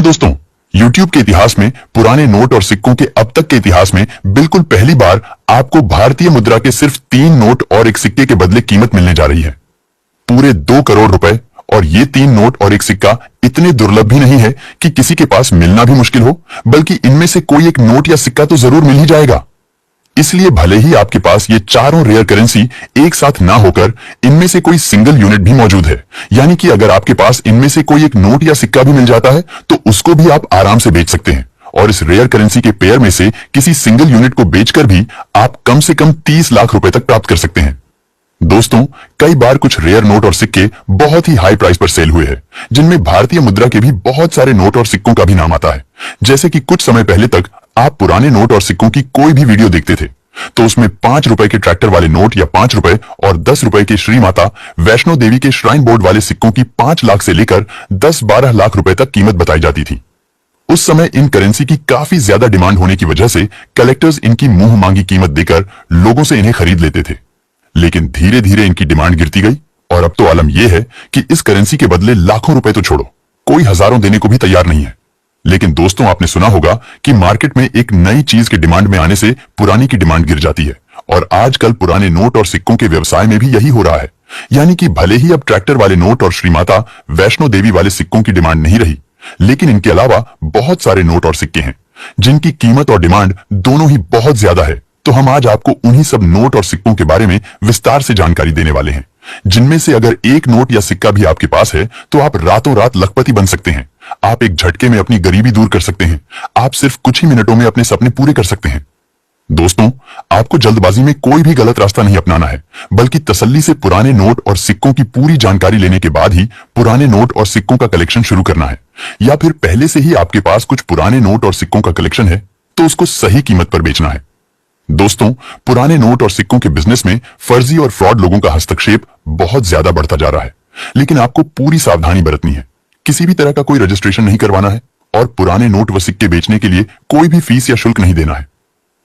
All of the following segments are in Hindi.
दोस्तों, YouTube के इतिहास में पुराने नोट और सिक्कों के अब तक के इतिहास में बिल्कुल पहली बार आपको भारतीय मुद्रा के सिर्फ 3 नोट और एक सिक्के के बदले कीमत मिलने जा रही है, पूरे 2 करोड़ रुपए। और ये 3 नोट और एक सिक्का इतने दुर्लभ भी नहीं है कि किसी के पास मिलना भी मुश्किल हो, बल्कि इनमें से कोई एक नोट या सिक्का तो जरूर मिल ही जाएगा। इसलिए भले ही आपके पास ये चारों रेयर करेंसी एक साथ ना होकर इनमें से कोई सिंगल यूनिट भी मौजूद है, यानी कि अगर आपके पास इनमें से कोई एक नोट या सिक्का भी मिल जाता है तो उसको भी आप आराम से बेच सकते हैं। और इस रेयर करेंसी के पेयर में से किसी सिंगल यूनिट को बेचकर भी आप कम से कम 30 लाख रुपए तक प्राप्त कर सकते हैं। दोस्तों, कई बार कुछ रेयर नोट और सिक्के बहुत ही हाई प्राइस पर सेल हुए हैं, जिनमें भारतीय मुद्रा के भी बहुत सारे नोट और सिक्कों का भी नाम आता है। जैसे कि कुछ समय पहले तक आप पुराने नोट और सिक्कों की कोई भी वीडियो देखते थे तो उसमें 5 रुपए के ट्रैक्टर वाले नोट या 5 रुपए और 10 रुपए के श्री माता वैष्णो देवी के श्राइन बोर्ड वाले सिक्कों की 5 लाख से लेकर 10-12 लाख रुपए तक कीमत बताई जाती थी। उस समय इन करेंसी की काफी ज्यादा डिमांड होने की वजह से कलेक्टर्स इनकी मुंह मांगी कीमत देकर लोगों से इन्हें खरीद लेते थे। लेकिन धीरे धीरे इनकी डिमांड गिरती गई और अब तो आलम यह है कि इस करेंसी के बदले लाखों रुपए तो छोड़ो, कोई हजारों देने को भी तैयार नहीं है। लेकिन दोस्तों, आपने सुना होगा कि मार्केट में एक नई चीज की डिमांड में आने से पुरानी की डिमांड गिर जाती है, और आजकल पुराने नोट और सिक्कों के व्यवसाय में भी यही हो रहा है। यानी कि भले ही अब ट्रैक्टर वाले नोट और श्रीमाता वैष्णो देवी वाले सिक्कों की डिमांड नहीं रही, लेकिन इनके अलावा बहुत सारे नोट और सिक्के हैं जिनकी कीमत और डिमांड दोनों ही बहुत ज्यादा है। तो हम आज आपको उन्हीं सब नोट और सिक्कों के बारे में विस्तार से जानकारी देने वाले हैं, जिनमें से अगर एक नोट या सिक्का भी आपके पास है तो आप रातों रात लखपति बन सकते हैं। आप एक झटके में अपनी गरीबी दूर कर सकते हैं। आप सिर्फ कुछ ही मिनटों में अपने सपने पूरे कर सकते हैं। दोस्तों, आपको जल्दबाजी में कोई भी गलत रास्ता नहीं अपनाना है, बल्कि तसल्ली से पुराने नोट और सिक्कों की पूरी जानकारी लेने के बाद ही पुराने नोट और सिक्कों का कलेक्शन शुरू करना है। या फिर पहले से ही आपके पास कुछ पुराने नोट और सिक्कों का कलेक्शन है तो उसको सही कीमत पर बेचना है। दोस्तों, पुराने नोट और सिक्कों के बिजनेस में फर्जी और फ्रॉड लोगों का हस्तक्षेप बहुत ज्यादा बढ़ता जा रहा है, लेकिन आपको पूरी सावधानी बरतनी है। किसी भी तरह का कोई रजिस्ट्रेशन नहीं करवाना है और पुराने नोट व सिक्के बेचने के लिए कोई भी फीस या शुल्क नहीं देना है।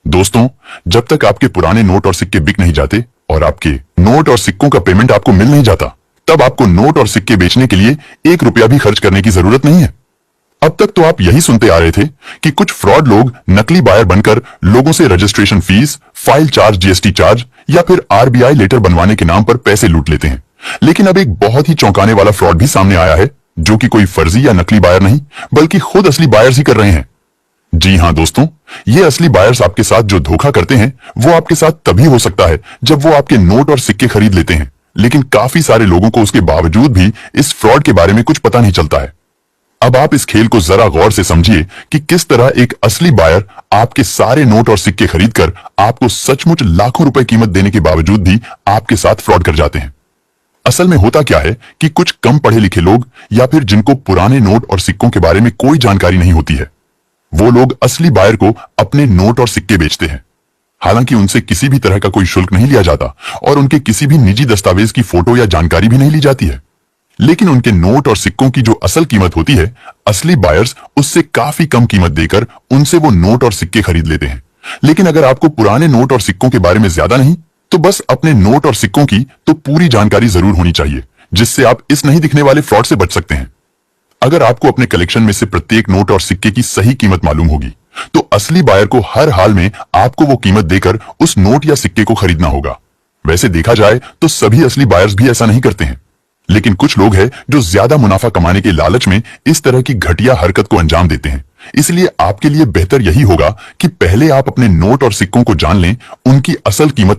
दोस्तों, जब तक आपके पुराने नोट और सिक्के बिक नहीं जाते और आपके नोट और सिक्कों का पेमेंट आपको मिल नहीं जाता, तब आपको नोट और सिक्के बेचने के लिए 1 रुपया भी खर्च करने की जरूरत नहीं है। अब तक तो आप यही सुनते आ रहे थे कि कुछ फ्रॉड लोग नकली बायर बनकर लोगों से registration fees, file charge, GST charge या फिर आरबीआई लेटर बनवाने के नाम पर पैसे लूट लेते हैं। लेकिन अब एक बहुत ही चौंकाने वाला फ्रॉड भी सामने आया है, जो कि कोई फर्जी या नकली बायर नहीं, बल्कि खुद असली बायर्स ही कर रहे हैं। जी हां दोस्तों, ये असली बायर्स आपके साथ जो धोखा करते हैं वो आपके साथ तभी हो सकता है जब वो आपके नोट और सिक्के खरीद लेते हैं। लेकिन काफी सारे लोगों को उसके बावजूद भी इस फ्रॉड के बारे में कुछ पता नहीं चलता है। अब आप इस खेल को जरा गौर से समझिए कि किस तरह एक असली बायर आपके सारे नोट और सिक्के खरीदकर आपको सचमुच लाखों रुपए कीमत देने के बावजूद भी आपके साथ फ्रॉड कर जाते हैं। असल में होता क्या है कि कुछ कम पढ़े लिखे लोग या फिर जिनको पुराने नोट और सिक्कों के बारे में कोई जानकारी नहीं होती है, वो लोग असली बायर को अपने नोट और सिक्के बेचते हैं। हालांकि उनसे किसी भी तरह का कोई शुल्क नहीं लिया जाता और उनके किसी भी निजी दस्तावेज की फोटो या जानकारी भी नहीं ली जाती है। लेकिन उनके नोट और सिक्कों की जो असल कीमत होती है, असली बायर्स उससे काफी कम कीमत देकर उनसे वो नोट और सिक्के खरीद लेते हैं। लेकिन अगर आपको पुराने नोट और सिक्कों के बारे में ज्यादा नहीं तो बस अपने नोट और सिक्कों की तो पूरी जानकारी जरूर होनी चाहिए, जिससे आप इस नहीं दिखने वाले फ्रॉड से बच सकते हैं। अगर आपको अपने कलेक्शन में से प्रत्येक नोट और सिक्के की सही कीमत मालूम होगी तो असली बायर को हर हाल में आपको वो कीमत देकर उस नोट या सिक्के को खरीदना होगा। वैसे देखा जाए तो सभी असली बायर्स भी ऐसा नहीं करते हैं, लेकिन कुछ लोग हैं जो ज्यादा मुनाफा कमाने के लालच में इस तरह की घटिया हरकत को अंजाम देते हैं। इसलिए आपके लिए बेहतर यही होगा कि पहले आप अपने नोट और सिक्कों को जान लें, उनकी असल कीमत